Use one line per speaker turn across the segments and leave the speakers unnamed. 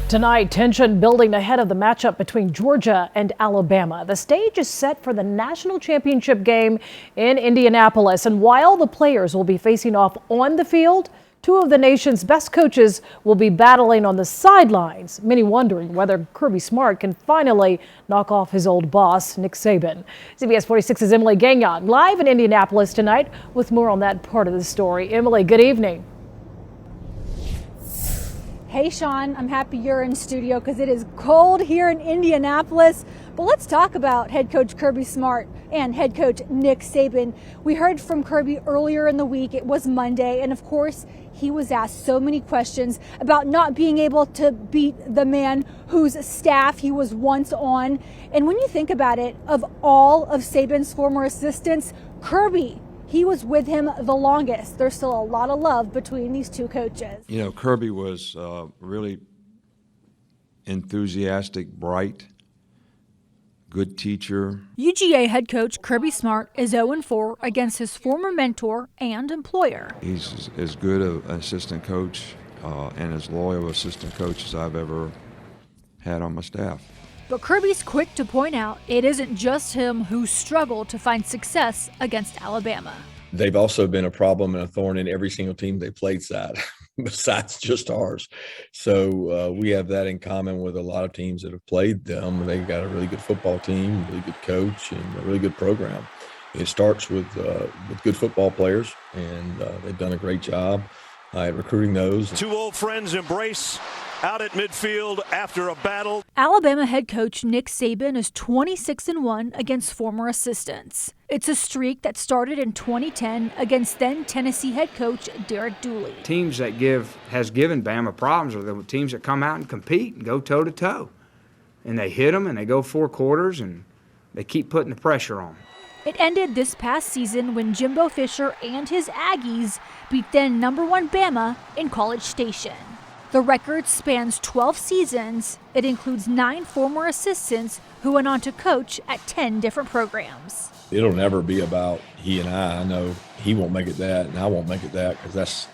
Tonight, tension building ahead of the matchup between Georgia and Alabama. The stage is set for the national championship game in Indianapolis. And while the players will be facing off on the field, two of the nation's best coaches will be battling on the sidelines. Many wondering whether Kirby Smart can finally knock off his old boss, Nick Saban. CBS 46's Emily Gagnon live in Indianapolis tonight with more on that part of the story. Emily, good evening.
Hey, Sean, I'm happy you're in studio because it is cold here in Indianapolis. But let's talk about head coach Kirby Smart and head coach Nick Saban. We heard from Kirby earlier in the week. It was Monday. And of course, he was asked so many questions about not being able to beat the man whose staff he was once on. And when you think about it, of all of Saban's former assistants, Kirby, he was with him the longest. There's still a lot of love between these two coaches.
You know, Kirby was really enthusiastic, bright, good teacher.
UGA head coach Kirby Smart is 0-4 against his former mentor and employer.
He's as good an assistant coach and as loyal assistant coach as I've ever had on my staff.
But Kirby's quick to point out it isn't just him who struggled to find success against Alabama.
They've also been a problem and a thorn in every single team they played besides just ours. So we have that in common with a lot of teams that have played them. They've got a really good football team, a really good coach, and a really good program. It starts with good football players, and they've done a great job at recruiting those.
Two old friends embrace out at midfield after a battle.
Alabama head coach Nick Saban is 26-1 against former assistants. It's a streak that started in 2010 against then Tennessee head coach Derek Dooley.
Teams that has given Bama problems are the teams that come out and compete and go toe to toe, and they hit them and they go four quarters and they keep putting the pressure on.
It ended this past season when Jimbo Fisher and his Aggies beat then #1 Bama in College Station. The record spans 12 seasons. It includes 9 former assistants who went on to coach at 10 different programs.
It'll never be about he and I. I know he won't make it that, and I won't make it that, because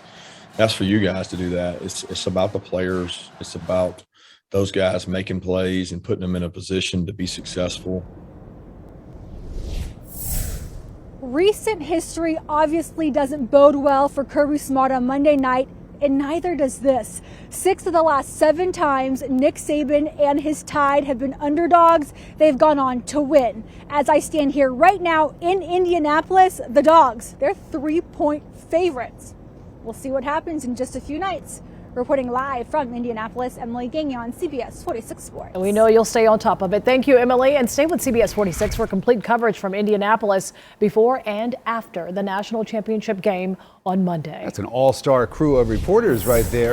that's for you guys to do that. It's about the players. It's about those guys making plays and putting them in a position to be successful.
Recent history obviously doesn't bode well for Kirby Smart on Monday night, and neither does this. 6 of the last 7 times Nick Saban and his Tide have been underdogs, they've gone on to win. As I stand here right now in Indianapolis, the Dogs, they're 3-point favorites. We'll see what happens in just a few nights. Reporting live from Indianapolis, Emily Gagnon, CBS 46 Sports.
We know you'll stay on top of it. Thank you, Emily. And stay with CBS 46 for complete coverage from Indianapolis before and after the national championship game on Monday.
That's an all-star crew of reporters right there.